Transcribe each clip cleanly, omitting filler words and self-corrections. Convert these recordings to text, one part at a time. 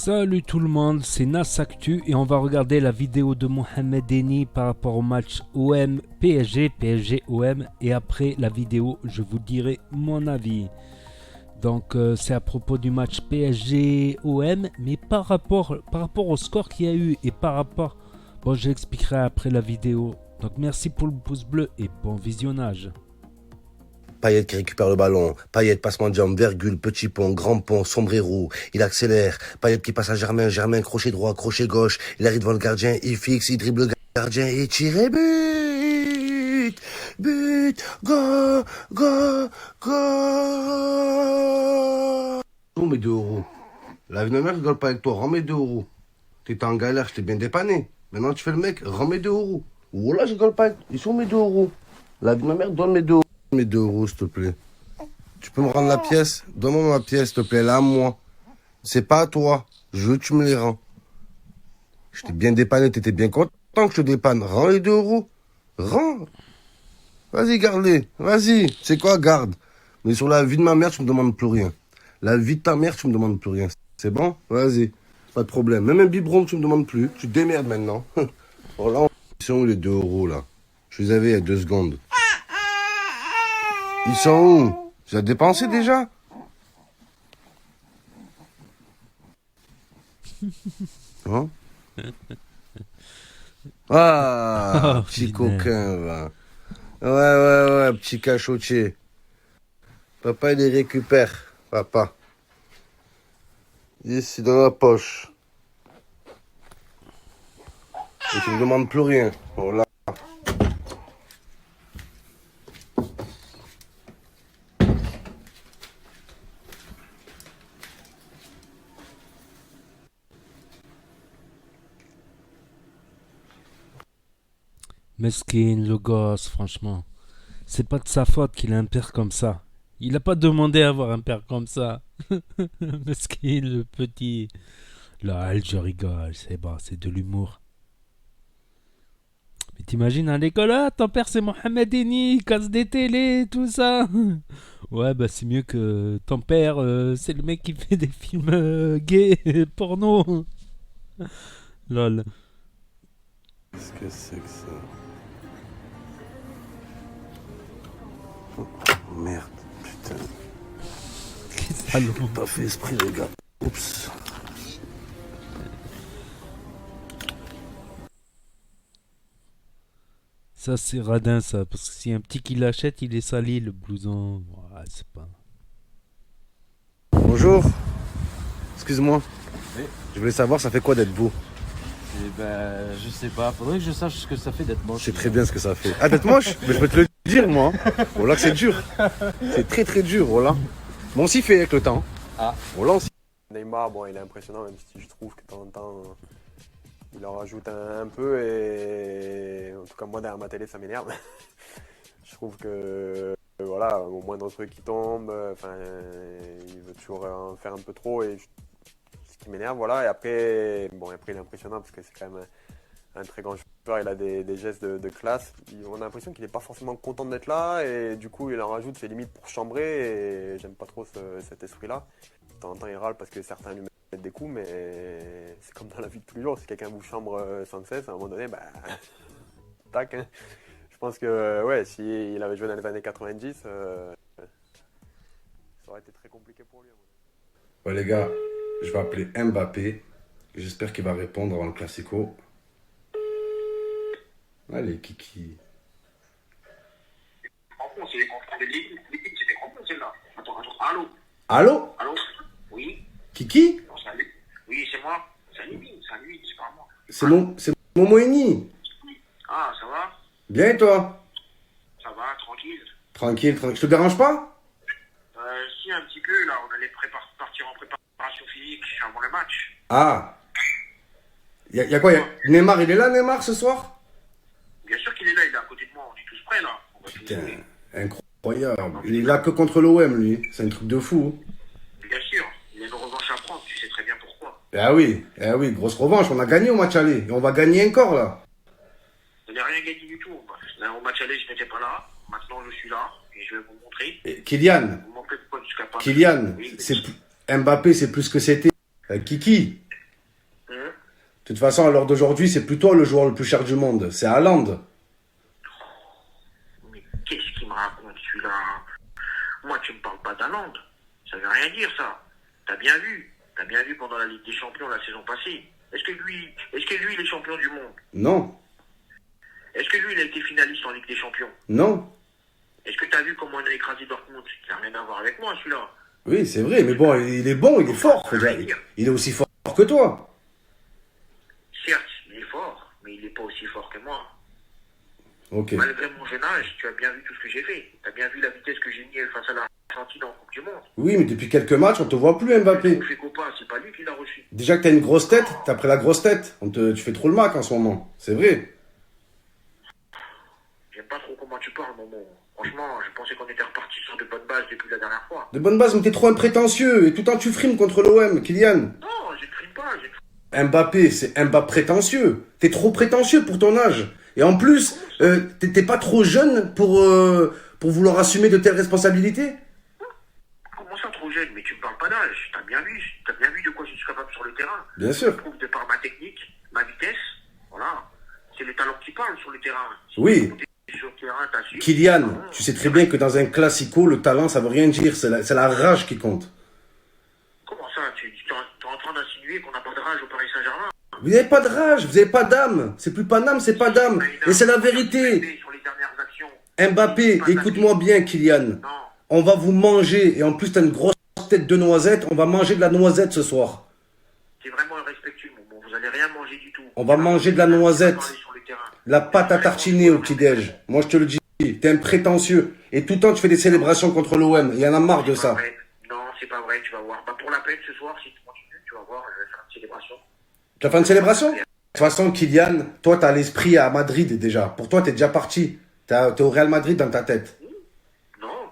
Salut tout le monde, c'est Nas Actu et on va regarder la vidéo de Mohamed Eni par rapport au match OM PSG, PSG OM, et après la vidéo je vous dirai mon avis. Donc c'est à propos du match PSG OM, mais par rapport au score qu'il y a eu et par rapport, bon, j'expliquerai après la vidéo. Donc merci pour le pouce bleu et bon visionnage. Payet qui récupère le ballon. Payet, passement de jambe, virgule, petit pont, grand pont, sombrero. Il accélère. Payet qui passe à Germain. Germain, crochet droit, crochet gauche. Il arrive devant le gardien. Il fixe, il dribble le gardien et tire et but. But. Go. Go. Go. Oh, mes 2 euros. La vie de ma mère rigole pas avec toi. Rends mes 2 euros. T'étais en galère, je t'ai bien dépanné. Maintenant, tu fais le mec. Rends mes 2 euros. Oh là, je rigole pas avec... Ils sont mes 2 euros. La vie de ma mère donne mes 2 euros. Mes 2 euros, s'il te plaît. Tu peux me rendre la pièce? Donne-moi ma pièce, s'il te plaît, là, à moi. C'est pas à toi. Je veux que tu me les rends. Je t'ai bien dépanné, t'étais bien content que je te dépanne. Rends les 2 euros. Rends. Vas-y, garde-les. Vas-y. C'est quoi, garde? Mais sur la vie de ma mère, tu me demandes plus rien. La vie de ta mère, tu me demandes plus rien. C'est bon? Vas-y. Pas de problème. Même un biberon, tu me demandes plus. Tu te démerdes maintenant. Bon, là, ils sont où les 2 euros, là? Je les avais il y a 2 secondes. Ils sont où? Tu as dépensé déjà? Hein? Ah, Oh, petit putain. coquin, va. Ouais, petit cachotier. Papa, il les récupère, papa. Ici, dans la poche. Et tu me demandes plus rien. Voilà. Mesquine, le gosse, franchement. C'est pas de sa faute qu'il a un père comme ça. Il a pas demandé à avoir un père comme ça. Mesquine, le petit. Là, je rigole, c'est bon, c'est de l'humour. Mais t'imagines à l'école, ah, ton père c'est Mohamed Eni, il casse des télés, tout ça. Ouais, bah c'est mieux que ton père, c'est le mec qui fait des films gays, porno. Lol. Qu'est-ce que c'est que ça? Oh, merde, putain. Allô. J'ai pas fait esprit, les gars. Oups. Ça c'est radin ça, parce que si un petit qui l'achète, il est sali le blouson. Ouais, c'est pas... Bonjour. Excuse-moi. Oui. Je voulais savoir, ça fait quoi d'être beau? Eh ben, je sais pas. Faudrait que je sache ce que ça fait d'être Je moche. sais très bien ce que ça fait. Ah, d'être moche? Mais je peux te le dire, moi. Voilà que c'est dur. C'est très très dur, voilà. Bon, on s'y fait avec le temps. Ah. Voilà, on s'y Neymar, bon, il est impressionnant, même si je trouve que de temps en temps, il en rajoute un peu. Et en tout cas, moi, derrière ma télé, ça m'énerve. Je trouve que, voilà, au moindre truc qui tombe, enfin, il veut toujours en faire un peu trop. Et ce qui m'énerve, voilà. Et après, bon, après, il est impressionnant parce que c'est quand même un très grand joueur. Il a des gestes de classe. On a l'impression qu'il n'est pas forcément content d'être là. Et du coup, il en rajoute, c'est limite pour chambrer. Et j'aime pas trop cet esprit-là. De temps en temps, il râle parce que certains lui mettent des coups, mais c'est comme dans la vie de tous les jours. Si quelqu'un vous chambre sans cesse, à un moment donné, bah, tac. Hein. Je pense que, ouais, s'il avait joué dans les années 90, ça aurait été très compliqué pour lui. Ouais, les gars, je vais appeler Mbappé. J'espère qu'il va répondre avant le Classico. Allez, Kiki. C'est les contrats de l'équipe, c'est des contrats, celle-là. Attends, allô? Allô? Allô? Oui? Kiki? Non, salut. Oui, c'est moi. C'est lui, c'est pas moi. C'est Momo Eni. Ah, ça va? Bien et toi? Ça va, tranquille. Tranquille. Je te dérange pas? Si, un petit peu, là, on allait partir en préparation physique avant le match. Ah. Y a quoi? Neymar, il est là, Neymar, ce soir? Bien sûr qu'il est là, il est à côté de moi, on est tous prêts, là. On va tous Putain, jouer. incroyable. Il est là que contre l'OM, lui. C'est un truc de fou. Bien sûr, il y a une revanche à prendre, tu sais très bien pourquoi. Eh oui, grosse revanche. On a gagné au match aller. Et on va gagner encore, là. Je n'ai rien gagné du tout. Là, au match aller, je n'étais pas là. Maintenant, je suis là et je vais vous montrer. Et Kylian, Vous montrez de quoi je suis capable. Kylian, Oui, Mbappé, c'est plus que c'était. Kiki, toute façon, à l'heure d'aujourd'hui, c'est plus toi le joueur le plus cher du monde. C'est Haaland. Mais qu'est-ce qu'il me raconte celui-là? Moi, tu me parles pas d'Haaland. Ça veut rien dire, ça. T'as bien vu. T'as bien vu pendant la Ligue des Champions la saison passée. Est-ce que lui, il est champion du monde? Non. Est-ce que lui, il a été finaliste en Ligue des Champions? Non. Est-ce que t'as vu comment on a écrasé Dortmund? Ça n'a rien à voir avec moi, celui-là. Oui, c'est vrai, mais bon, il est bon, il est fort. Faut dire, il est aussi fort que toi. Certes, il est fort, mais il n'est pas aussi fort que moi. Ok. Malgré mon jeune âge, tu as bien vu tout ce que j'ai fait. Tu as bien vu la vitesse que j'ai mis face à l'Argentine en Coupe du Monde. Oui, mais depuis quelques matchs, on te voit plus, Mbappé. On fait copain, c'est pas lui qui l'a reçu. Déjà que t'as une grosse tête, t'as pris la grosse tête. Tu fais trop le Mac en ce moment. C'est vrai. J'aime pas trop comment tu parles, Momo. Franchement, je pensais qu'on était reparti sur de bonnes bases depuis la dernière fois. De bonne base, mais t'es trop imprétentieux. Et tout le temps, tu frimes contre l'OM, Kylian. Non, je ne frime pas. Mbappé, c'est Mbappé prétentieux. T'es trop prétentieux pour ton âge. Et en plus, t'es pas trop jeune pour vouloir assumer de telles responsabilités. Comment ça, trop jeune? Mais tu me parles pas d'âge. T'as bien vu de quoi je suis capable sur le terrain. Bien sûr. Je prouve de par ma technique, ma vitesse. Voilà. C'est le talent qui parle sur le terrain. Oui. Sur le terrain, t'as su. Kylian, tu sais très bien que dans un classico, le talent, ça veut rien dire. C'est la rage qui compte. Comment ça? Tu es en train d'insinuer qu'on n'a pas de rage au Paris Saint-Germain? Vous n'avez pas de rage, vous n'avez pas d'âme. C'est plus Paname, c'est pas d'âme. Et c'est la vérité. Sur les dernières actions. Mbappé, écoute-moi bien, Kylian. Non. On va vous manger. Et en plus, t'as une grosse tête de noisette. On va manger de la noisette ce soir. C'est vraiment irrespectueux, mon bon. Vous allez rien manger du tout. On va manger de la noisette. Sur le terrain. La pâte à tartiner au petit-déj. Moi, je te le dis. T'es un prétentieux. Et tout le temps, tu fais des célébrations contre l'OM. Il y en a marre de ça. Non, c'est pas vrai, tu vas voir. Bah, pour la peine, ce soir, si tu continues, tu vas voir, je vais faire une célébration. Tu vas faire une célébration? De toute façon, Kylian, toi, t'as l'esprit à Madrid déjà. Pour toi, t'es déjà parti. T'es au Real Madrid dans ta tête. Non,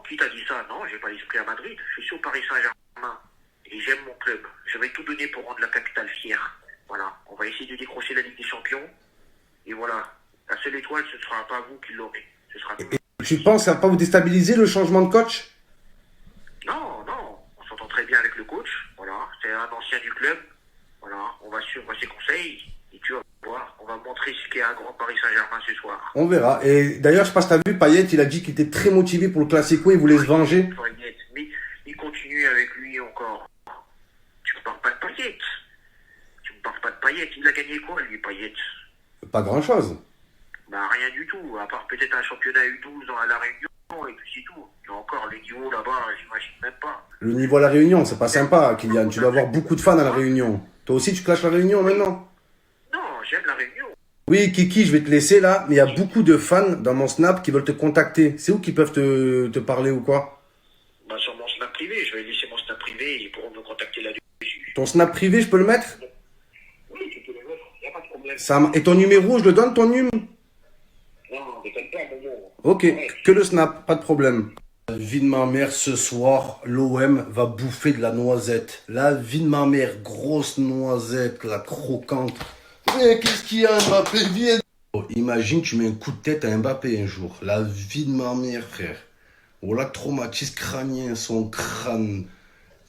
qui t'a dit ça? Non, j'ai pas l'esprit à Madrid. Je suis au Paris Saint-Germain. Et j'aime mon club. Je vais tout donner pour rendre la capitale fière. Voilà. On va essayer de décrocher la Ligue des Champions. Et voilà. La seule étoile, ce sera pas vous qui l'aurez. Ce sera nous. Et tu penses à pas vous déstabiliser le changement de coach? Non. On s'entend très bien avec le coach. Voilà. C'est un ancien du club. Voilà. On va suivre ses conseils. Et tu vas voir. On va montrer ce qu'est un grand Paris Saint-Germain ce soir. On verra. Et d'ailleurs, je sais pas si t'as vu, Payet, il a dit qu'il était très motivé pour le Classico, il voulait se venger. Mais il continue avec lui encore. Tu me parles pas de Payet. Il a gagné quoi, lui, Payet? Pas grand-chose. Bah, rien du tout. À part peut-être un championnat U12 à La Réunion, et puis c'est tout. Et encore, le niveau là-bas, j'imagine même pas. Le niveau à la Réunion, c'est pas sympa, Kylian. Tu dois avoir beaucoup de fans à la Réunion. Toi aussi, tu clashes la Réunion maintenant? Non, j'aime la Réunion. Oui, Kiki, je vais te laisser là, mais il y a beaucoup de fans dans mon Snap qui veulent te contacter. C'est où qu'ils peuvent te parler ou quoi? Bah, sur mon Snap privé. Je vais laisser mon Snap privé et ils pourront me contacter là-dessus. Ton Snap privé, je peux le mettre? Oui, tu peux le mettre. Y a pas de problème. Et ton numéro, je le donne, ton numéro? Non, déconne pas, Momo. Ok, Ouais. que le Snap, pas de problème. La vie de ma mère, ce soir, l'OM va bouffer de la noisette. La vie de ma mère, grosse noisette, la croquante. Mais qu'est-ce qu'il y a, Mbappé? Viens. Oh, imagine, tu mets un coup de tête à Mbappé un jour. La vie de ma mère, frère. Oh, la traumatisme crânien, son crâne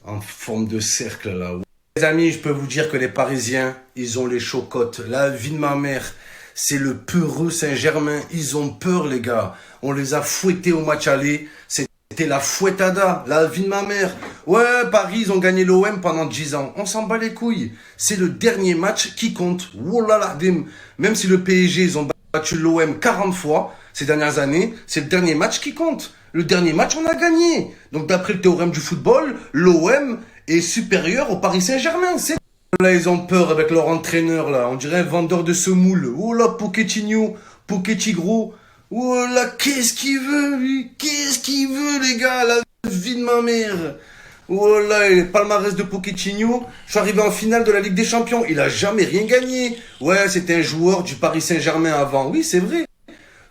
en forme de cercle, là. Les amis, je peux vous dire que les Parisiens, ils ont les chocottes. La vie de ma mère, c'est le peureux Saint-Germain. Ils ont peur, les gars. On les a fouettés au match aller. C'était la fouettada, la vie de ma mère. Ouais, Paris, ils ont gagné l'OM pendant 10 ans. On s'en bat les couilles. C'est le dernier match qui compte. Oh là là, même si le PSG, ils ont battu l'OM 40 fois ces dernières années, c'est le dernier match qui compte. Le dernier match, on a gagné. Donc, d'après le théorème du football, l'OM est supérieur au Paris Saint-Germain. C'est là, ils ont peur avec leur entraîneur, là. On dirait un vendeur de semoule. Oh là, Pochettino, Pochettino. Oh là, qu'est-ce qu'il veut, lui? Qu'est-ce qu'il veut, les gars? La vie de ma mère. Oh là, le palmarès de Pochettino. Je suis arrivé en finale de la Ligue des Champions. Il a jamais rien gagné. Ouais, c'était un joueur du Paris Saint-Germain avant. Oui, c'est vrai.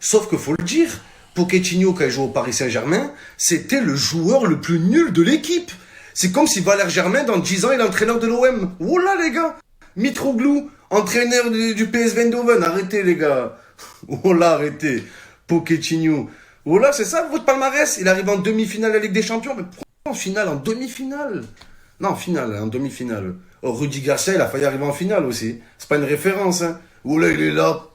Sauf que faut le dire, Pochettino, quand il jouait au Paris Saint-Germain, c'était le joueur le plus nul de l'équipe. C'est comme si Valère Germain, dans 10 ans, il est entraîneur de l'OM. Oh là, les gars. Mitroglou, entraîneur du PSV Eindhoven. Arrêtez, les gars. Oh là, arrêtez. Pochettino. Oh là, c'est ça votre palmarès? Il arrive en demi-finale de la Ligue des Champions. Mais pourquoi en finale? En demi-finale? Non, en finale, en demi-finale. Oh, Rudy Garcia, il a failli arriver en finale aussi. C'est pas une référence, hein. Oh là, il est là.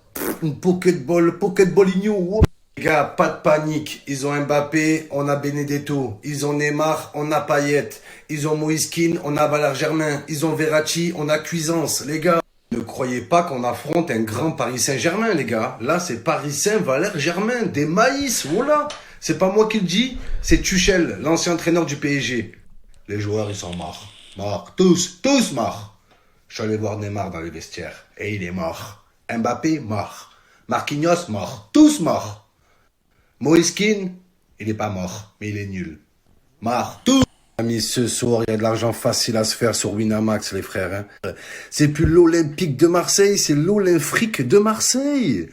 Une Pokéballinho. Oh. Les gars, pas de panique. Ils ont Mbappé, on a Benedetto. Ils ont Neymar, on a Payet. Ils ont Moïskine, on a Valère Germain. Ils ont Verratti, on a Cuisance. Les gars, ne croyez pas qu'on affronte un grand Paris Saint-Germain, les gars. Là, c'est Paris Saint-Valère Germain. Des maïs, voilà. C'est pas moi qui le dis, c'est Tuchel, l'ancien entraîneur du PSG. Les joueurs, ils sont morts. Morts. Tous morts. Je suis allé voir Neymar dans les vestiaires. Et il est mort. Mbappé, mort. Marquinhos, mort. Tous morts. Moïskine, il est pas mort, mais il est nul. Mort. Tous. Amis, ce soir, il y a de l'argent facile à se faire sur Winamax, les frères. Hein. C'est plus l'Olympique de Marseille, c'est l'Olymfrique de Marseille.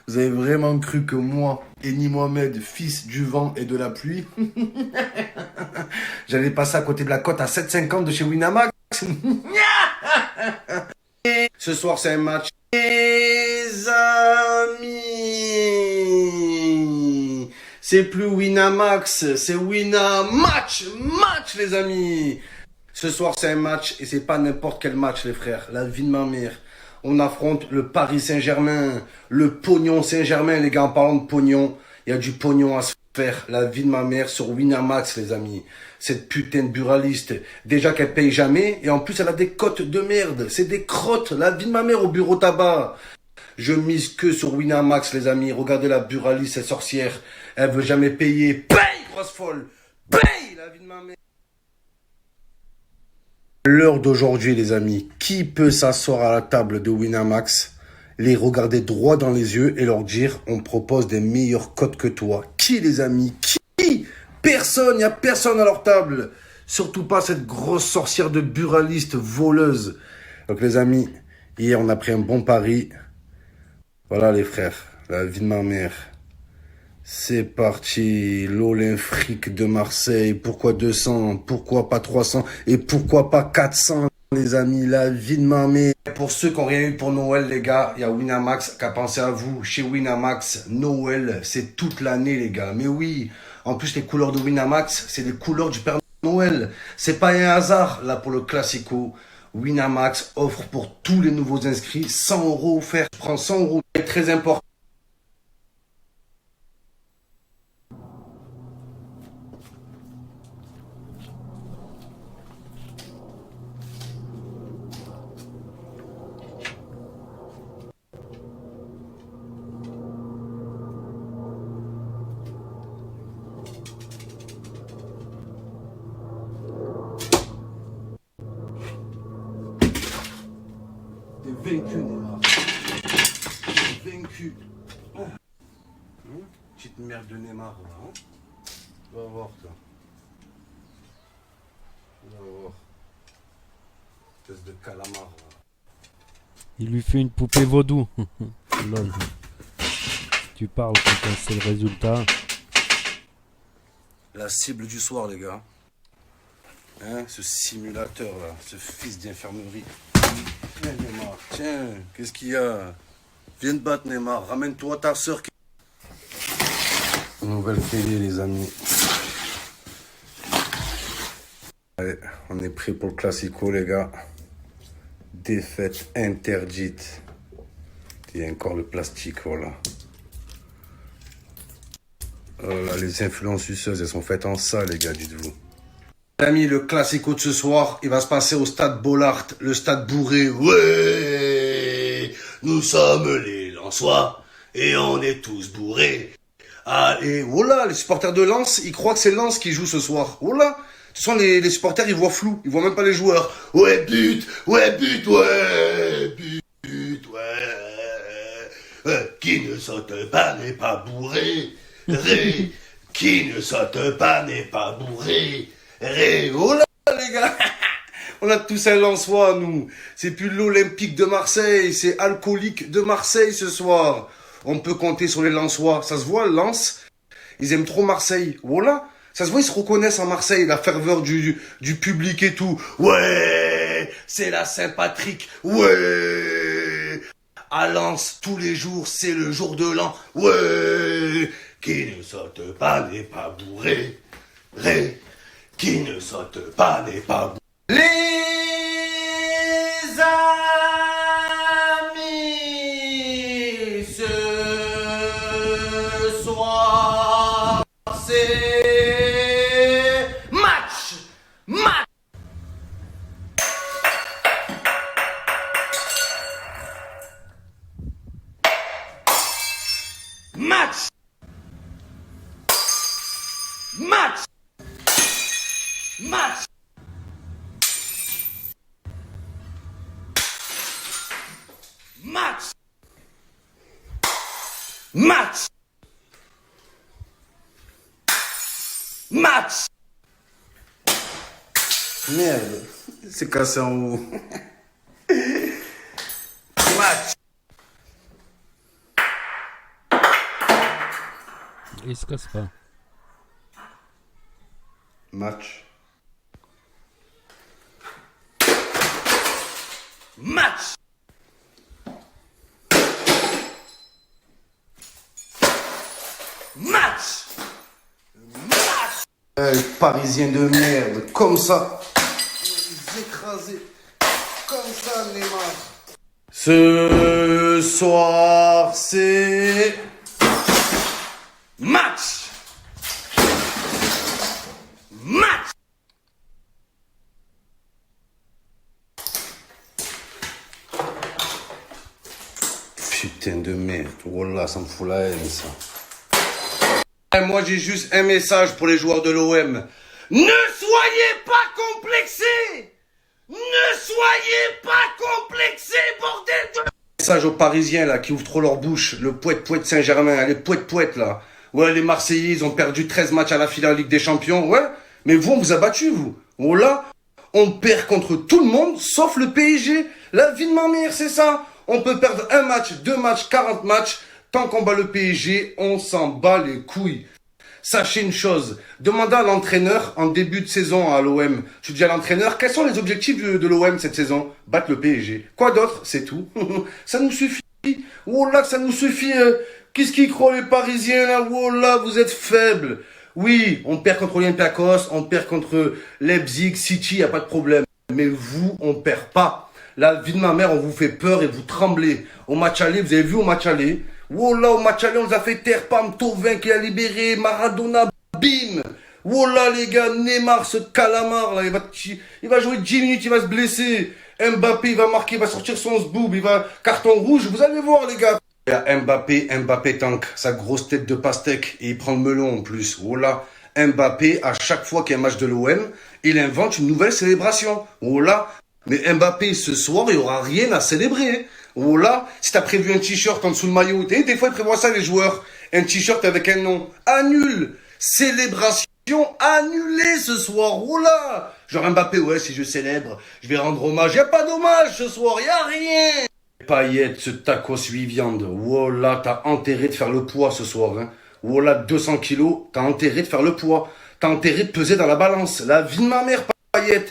Vous avez vraiment cru que moi, Eni Mohamed, fils du vent et de la pluie, j'allais passer à côté de la cote à 7,50 de chez Winamax? Ce soir, c'est un match. Les amis, c'est plus Winamax, c'est Winamax, match les amis. Ce soir, c'est un match et c'est pas n'importe quel match, les frères. La vie de ma mère. On affronte le Paris Saint-Germain, le pognon Saint-Germain, les gars. En parlant de pognon, il y a du pognon à se faire. La vie de ma mère sur Winamax, les amis. Cette putain de buraliste, déjà qu'elle paye jamais, et en plus elle a des cotes de merde. C'est des crottes. La vie de ma mère au bureau tabac. Je mise que sur Winamax, les amis. Regardez la buraliste, cette sorcière. Elle veut jamais payer. Paye, grosse folle. Paye, la vie de ma mère. L'heure d'aujourd'hui, les amis, qui peut s'asseoir à la table de Winamax, les regarder droit dans les yeux et leur dire on propose des meilleures cotes que toi? Qui, les amis? Qui? Personne, il n'y a personne à leur table. Surtout pas cette grosse sorcière de buraliste voleuse. Donc les amis, hier on a pris un bon pari. Voilà les frères, la vie de ma mère. C'est parti, l'Olympique de Marseille. Pourquoi 200? Pourquoi pas 300? Et pourquoi pas 400, les amis? La vie de ma mère. Pour ceux qui n'ont rien eu pour Noël, les gars, il y a Winamax qui a pensé à vous. Chez Winamax, Noël, c'est toute l'année, les gars. Mais oui, en plus, les couleurs de Winamax, c'est les couleurs du Père Noël. C'est pas un hasard, là, pour le Classico. Winamax offre pour tous les nouveaux inscrits 100 € offerts. Je prends 100 €. C'est très important. T'es vaincu, Neymar. T'es vaincu. Petite merde de Neymar, là. Hein? Tu vas voir, toi. Tu vas voir. Espèce de calamar, là. Il lui fait une poupée vaudou. Lol. Tu parles quand c'est le résultat. La cible du soir, les gars. Hein, ce simulateur, là. Ce fils d'infirmerie. Tiens, Neymar, tiens, qu'est-ce qu'il y a? Viens te battre, Neymar. Ramène-toi ta soeur. Nouvelle télé, les amis. Allez, on est prêt pour le Classico, les gars. Défaite interdite. Il y a encore le plastique, voilà. Oh là, les influences suceuses, elles sont faites en ça, les gars, dites-vous. Les amis, le Classico de ce soir, il va se passer au stade Bollaert, le stade bourré. Ouais, nous sommes les Lensois et on est tous bourrés. Allez, voilà, les supporters de Lens, ils croient que c'est Lens qui joue ce soir. Voilà. Ce sont les supporters, ils voient flou, ils voient même pas les joueurs. Ouais, but, ouais, but, ouais, but, ouais. Qui ne saute pas n'est pas bourré. Ré, qui ne saute pas n'est pas bourré. Ré, oh là, les gars. On a tous un Lensois, nous. C'est plus l'Olympique de Marseille, c'est Alcoolique de Marseille ce soir. On peut compter sur les Lensois. Ça se voit, Lens, ils aiment trop Marseille. Voilà. Ça se voit, ils se reconnaissent en Marseille, la ferveur du public et tout. Ouais, c'est la Saint-Patrick. Ouais, à Lens, tous les jours, c'est le jour de l'an. Ouais, qui ne saute pas n'est pas bourré. Ré, qui ne saute pas n'est pas bourré. Les Match. Match. Merde, c'est cassé en haut. Match. Il se casse pas. Match. Match. Match. Match. Parisien de merde, comme ça. Les écraser. Comme ça, Neymar. Ce soir, c'est match. Match. Putain de merde. Wallah, ça me fout la haine, ça. Et moi, j'ai juste un message pour les joueurs de l'OM. Ne soyez pas complexés. Ne soyez pas complexés, bordel de... Message aux Parisiens, là, qui ouvrent trop leur bouche. Le Poète Saint-Germain, les Poète, là. Ouais, les Marseillais, ils ont perdu 13 matchs à la finale en Ligue des Champions. Ouais, mais vous, on vous a battu, vous. Oh là, on perd contre tout le monde, sauf le PSG. La vie de ma mère, c'est ça. On peut perdre un match, 2 matchs, 40 matchs. Tant qu'on bat le PSG, on s'en bat les couilles. Sachez une chose, demandez à l'entraîneur en début de saison à l'OM. Je dis à l'entraîneur, quels sont les objectifs de l'OM cette saison? Battre le PSG. Quoi d'autre? C'est tout. Ça nous suffit. Oh là, ça nous suffit. Qu'est-ce qu'ils croient les Parisiens là? Oh là, vous êtes faibles. Oui, on perd contre Olympiakos, on perd contre Leipzig, City, y a pas de problème. Mais vous, on perd pas. La vie de ma mère, on vous fait peur et vous tremblez. Au match aller, vous avez vu au match aller? Oh là, au match aller, on nous a fait taire, Pam, Thauvin qui a libéré, Maradona, bim. Oh là, les gars, Neymar, ce calamar, là, il va jouer 10 minutes, il va se blesser. Mbappé, il va marquer, il va sortir son zboob, il va carton rouge, vous allez voir, les gars. Il y a Mbappé tank, sa grosse tête de pastèque, et il prend le melon en plus. Oh là, Mbappé, à chaque fois qu'il y a un match de l'OM, il invente une nouvelle célébration. Oh là, mais Mbappé, ce soir, il n'y aura rien à célébrer. Oh là, si t'as prévu un t-shirt en dessous le maillot, des fois ils prévoient ça les joueurs, un t-shirt avec un nom, annule, célébration annulée ce soir, oh là, genre Mbappé, ouais, si je célèbre, je vais rendre hommage, y a pas d'hommage ce soir, y a rien. Payet, ce tacos 8 viandes, oh là, t'as enterré de faire le poids ce soir, hein. Oh là, 200 kilos, t'as enterré de faire le poids, t'as enterré de peser dans la balance, la vie de ma mère, Payet,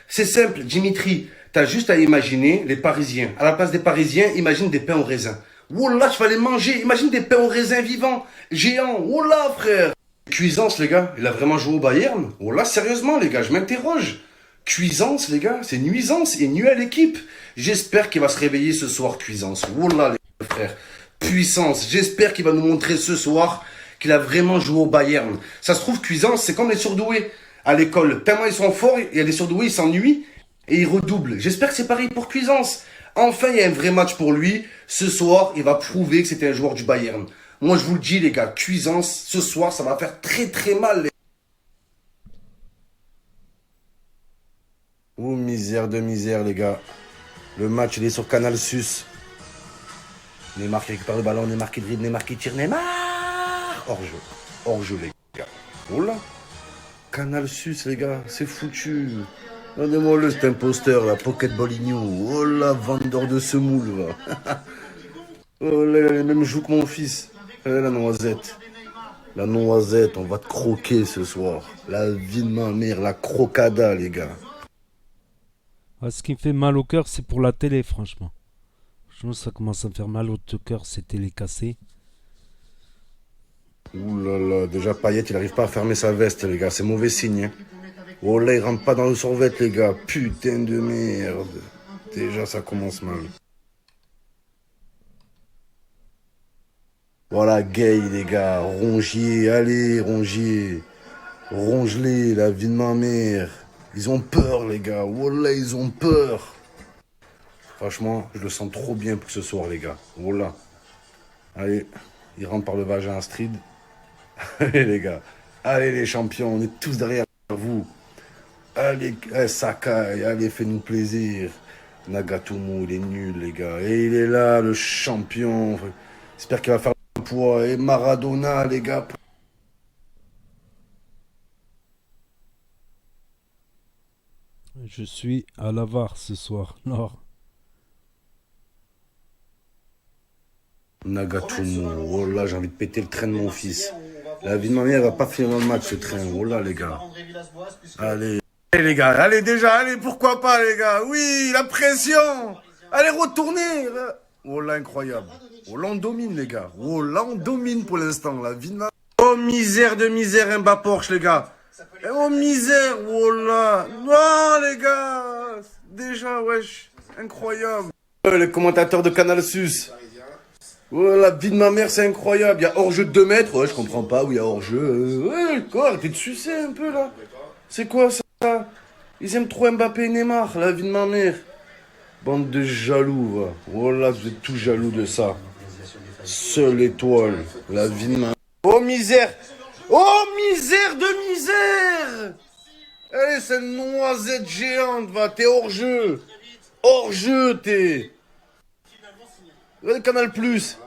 c'est simple, Dimitri. T'as juste à imaginer les Parisiens. À la place des Parisiens, imagine des pains au raisin. Oh là, je vais les manger. Imagine des pains au raisin vivants, géants. Oh là, frère. Cuisance, les gars. Il a vraiment joué au Bayern. Oh là, sérieusement, les gars, je m'interroge. Cuisance, les gars, c'est nuisance et nuit à l'équipe. J'espère qu'il va se réveiller ce soir, Cuisance. Oh là, les frères. Puissance. J'espère qu'il va nous montrer ce soir qu'il a vraiment joué au Bayern. Ça se trouve, Cuisance, c'est comme les surdoués à l'école. Tellement ils sont forts, il y a des surdoués, ils s'ennuient. Et il redouble. J'espère que c'est pareil pour Cuisance. Enfin, il y a un vrai match pour lui. Ce soir, il va prouver que c'était un joueur du Bayern. Moi, je vous le dis, les gars, Cuisance, ce soir, ça va faire très très mal. Oh, misère de misère, les gars. Le match, il est sur Canal Sus. Neymar qui récupère le ballon, Neymar qui dribble, Neymar qui tire, Neymar. Hors-jeu. Hors-jeu, les gars. Oh là. Canal Sus, les gars, c'est foutu. Regardez-moi-le, cet imposteur, la Pocket Boligno. Oh là, vendeur de semoule, va. Oh là, il a les mêmes joues que mon fils. La noisette. La noisette, on va te croquer ce soir. La vie de ma mère, la crocada, les gars. Ah, ce qui me fait mal au cœur, c'est pour la télé, franchement. Franchement, ça commence à me faire mal au cœur, ces télé cassées. Ouh là là, déjà Payet, il arrive pas à fermer sa veste, les gars. C'est mauvais signe, hein. Oh là, il rentre pas dans le survêt, les gars. Putain de merde. Déjà, ça commence mal. Voilà, Gay, les gars. Rongier, allez, Rongier. Ronge-les, la vie de ma mère. Ils ont peur, les gars. Oh là, ils ont peur. Franchement, je le sens trop bien pour ce soir, les gars. Oh là. Allez, il rentre par le vagin Astrid. Allez, les gars. Allez, les champions, on est tous derrière vous. Allez, Sakai, allez, fais-nous plaisir. Nagatomo, il est nul, les gars. Et il est là, le champion. J'espère qu'il va faire poids. Et Maradona, les gars. Je suis à la VAR ce soir. Non. Nagatomo. Oh là, j'ai envie de péter le train de mon fils. La vie de ma mère va pas finir dans le match, ce train. Oh là, les gars. Allez. Allez, les gars. Allez, déjà. Allez, pourquoi pas, les gars. Oui, la pression. Allez, retournez. Oh là, incroyable. Oh là, on domine, les gars. Oh là, on domine pour l'instant. La vie de ma... Oh, misère de misère, Mbappé Porsche, les gars. Oh, misère. Oh là. Non, les gars. Déjà, wesh. Incroyable. Les commentateurs de Canal Sus. Oh, la vie de ma mère, c'est incroyable. Il y a hors-jeu de 2 mètres. Ouais, je comprends pas où il y a hors-jeu. Ouais, quoi, arrêtez de sucer un peu, là. C'est quoi, ça? Ils aiment trop Mbappé et Neymar, la vie de ma mère. Bande de jaloux, va. Oh là, vous êtes tous jaloux de ça. Seule étoile, la vie de ma... Oh, misère. Oh, misère de misère. Allez, c'est une noisette géante, va. T'es hors-jeu. Hors-jeu, t'es... Regardez Canal Plus.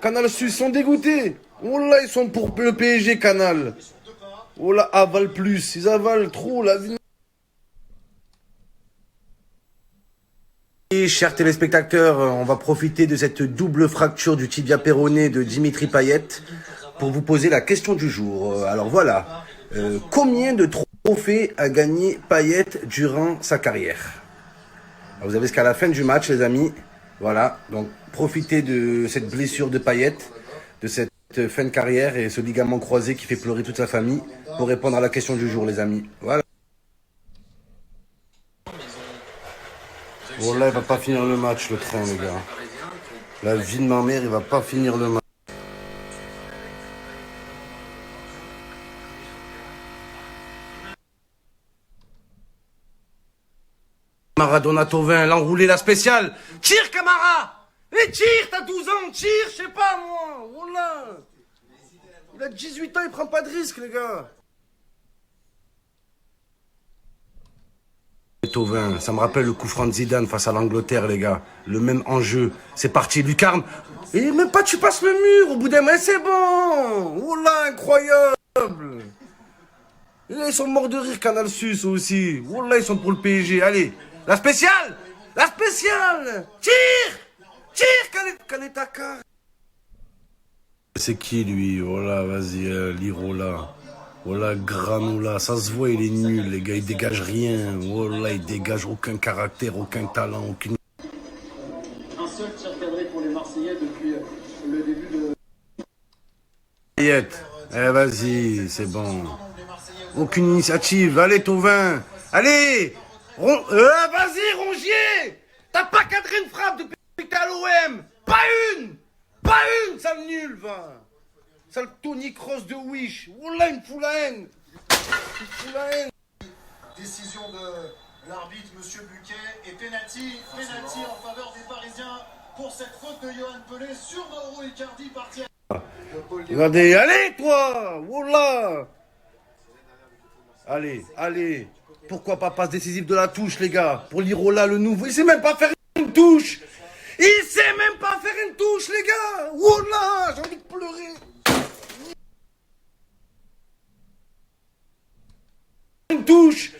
Canal Suisse, ils sont dégoûtés. Oh là, ils sont pour le PSG, Canal. Oh là, avale plus. Ils avalent trop, la vie. Et chers téléspectateurs, on va profiter de cette double fracture du tibia péroné de Dimitri Payet pour vous poser la question du jour. Alors voilà, combien de trophées a gagné Payet durant sa carrière? Alors, vous avez jusqu'à la fin du match, les amis. Voilà, donc profitez de cette blessure de Payet, de cette fin de carrière et ce ligament croisé qui fait pleurer toute sa famille pour répondre à la question du jour, les amis. Voilà. Oh là, il va pas finir le match, le train, les gars. La vie de ma mère, il va pas finir le match. Maradona Tovin, l'enroulé, la spéciale. Tire, Camara. Et tire, t'as 12 ans, tire, je sais pas, moi. Oh là. Il a 18 ans, il prend pas de risque, les gars. Tovin, ça me rappelle le coup franc de Zidane face à l'Angleterre, les gars. Le même enjeu. C'est parti, Lucarne. Et même pas tu passes le mur au bout d'un moment, c'est bon. Oh là, incroyable. Et là, ils sont morts de rire, Canal Sus aussi. Oh là, ils sont pour le PSG. Allez, la spéciale. La spéciale. Tire. Tire, Kaletaka. C'est qui, lui? Oh là, vas-y, Lirola. Oh là, Granola, ça se voit, il est nul, les gars, il dégage rien. Oh là, il dégage aucun caractère, aucun talent, aucune... Un seul tir cadré pour les Marseillais depuis le début de... Payet, vas-y, c'est bon. Aucune initiative, allez, Tovin. Allez. Vas-y, Rongier. T'as pas cadré une frappe depuis que t'es à l'OM. Pas une. Pas une, sale nul, va. Sale Tony Kroos de Wish. Oh là, il me fout la haine. Il me fout la haine. Décision de l'arbitre, Monsieur Buquet, et penalty en faveur des Parisiens pour cette faute de Johan Pelé sur Mauro Icardi parti à... Regardez, allez, toi. Oh là. Allez. Pourquoi pas passe décisive de la touche, les gars? Pour l'Irola, le nouveau. Il sait même pas faire une touche. Il sait même pas faire une touche, les gars. Oh là, j'ai envie de pleurer. Une touche.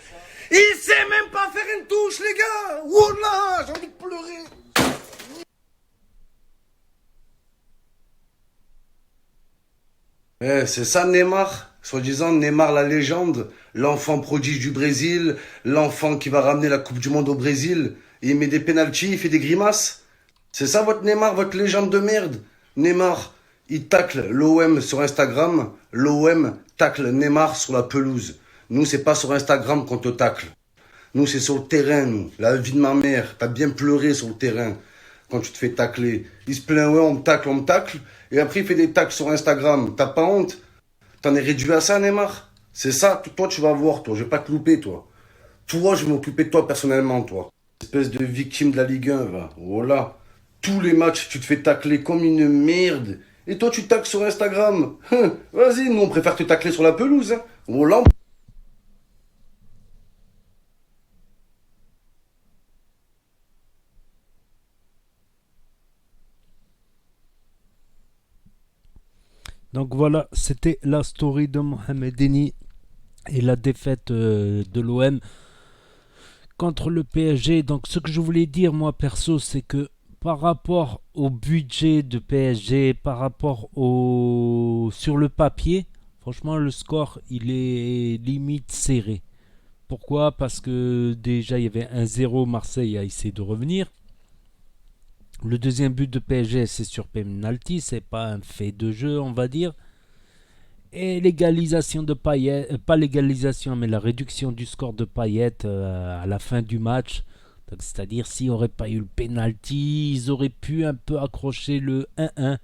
Il sait même pas faire une touche, les gars. Oh là, j'ai envie de pleurer. C'est ça Neymar, soi-disant Neymar la légende, l'enfant prodige du Brésil, l'enfant qui va ramener la Coupe du Monde au Brésil, et il met des pénaltys, il fait des grimaces. C'est ça votre Neymar, votre légende de merde. Neymar, il tacle l'OM sur Instagram, l'OM tacle Neymar sur la pelouse. Nous, c'est pas sur Instagram qu'on te tacle. Nous, c'est sur le terrain, nous. La vie de ma mère, t'as bien pleuré sur le terrain quand tu te fais tacler. Il se plaint, ouais, on me tacle. Et après, il fait des tacles sur Instagram. T'as pas honte? T'en es réduit à ça, Neymar? C'est ça, toi, tu vas voir, toi. Je vais pas te louper, toi. Toi, je vais m'occuper de toi personnellement, toi. Espèce de victime de la Ligue 1, va. Voilà. Tous les matchs, tu te fais tacler comme une merde. Et toi, tu tacles sur Instagram. Vas-y, nous, on préfère te tacler sur la pelouse. Hein. Voilà. Donc voilà, c'était la story de Mohamed Eni et la défaite de l'OM contre le PSG. Donc ce que je voulais dire moi perso, c'est que par rapport au budget de PSG, par rapport au sur le papier, franchement le score il est limite serré. Pourquoi? Parce que déjà il y avait 1-0, Marseille a essayé de revenir. Le deuxième but de PSG c'est sur penalty, c'est pas un fait de jeu on va dire. Et l'égalisation de Payet, pas l'égalisation, mais la réduction du score de Payet à la fin du match. C'est-à-dire, s'il n'y aurait pas eu le penalty, ils auraient pu un peu accrocher le 1-1.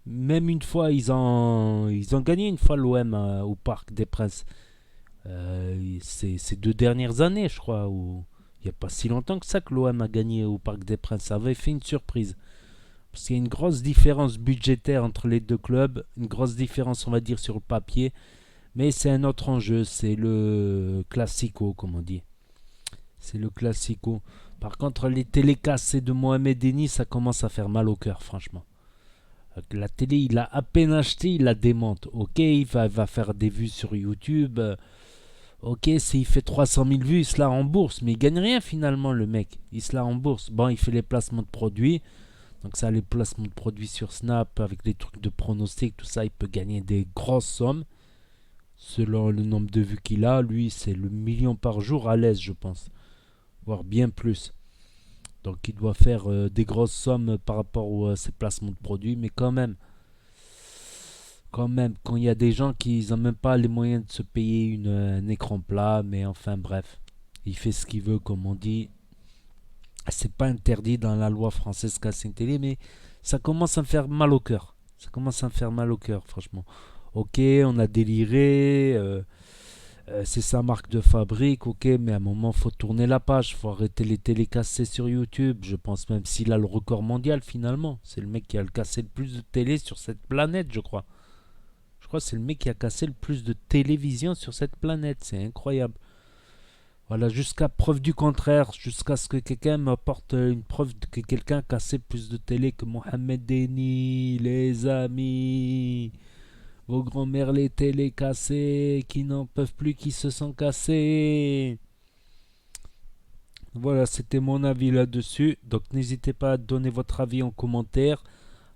Même une fois, ils ont gagné une fois l'OM au Parc des Princes. Ces 2 dernières années, je crois. Il n'y a pas si longtemps que ça que l'OM a gagné au Parc des Princes. Ça avait fait une surprise. Parce qu'il y a une grosse différence budgétaire entre les deux clubs, une grosse différence on va dire sur le papier, mais c'est un autre enjeu, c'est le classico comme on dit. C'est le classico. Par contre les télés cassées de Mohamed Eni, ça commence à faire mal au cœur franchement. La télé il a à peine acheté, il la démonte. Ok, il va faire des vues sur YouTube. Ok, s'il fait 300 000 vues, il se la rembourse, mais il gagne rien finalement le mec. Il se la rembourse. Bon, il fait les placements de produits. Donc ça, les placements de produits sur Snap, avec des trucs de pronostic, tout ça, il peut gagner des grosses sommes. Selon le nombre de vues qu'il a, lui, c'est le million par jour à l'aise, je pense. Voire bien plus. Donc il doit faire des grosses sommes par rapport à ses placements de produits. Mais quand même, quand il y a des gens qui n'ont même pas les moyens de se payer un écran plat, mais enfin bref. Il fait ce qu'il veut, comme on dit. C'est pas interdit dans la loi française casser une télé, mais ça commence à me faire mal au cœur. Ça commence à me faire mal au cœur, franchement. Ok, on a déliré, c'est sa marque de fabrique, ok, mais à un moment, faut tourner la page, faut arrêter les télés cassées sur YouTube. Je pense même s'il a le record mondial, finalement. C'est le mec qui a cassé le plus de télé sur cette planète, je crois. Je crois que c'est le mec qui a cassé le plus de télévision sur cette planète. C'est incroyable. Voilà, jusqu'à preuve du contraire, jusqu'à ce que quelqu'un m'apporte une preuve que quelqu'un a cassé plus de télé que Mohamed Eni, les amis. Vos grands-mères les télés cassées, qui n'en peuvent plus, qui se sont cassées. Voilà, c'était mon avis là-dessus. Donc n'hésitez pas à donner votre avis en commentaire,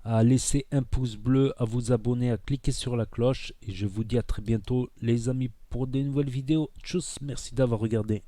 à laisser un pouce bleu, à vous abonner, à cliquer sur la cloche. Et je vous dis à très bientôt les amis pour de nouvelles vidéos. Tchuss, merci d'avoir regardé.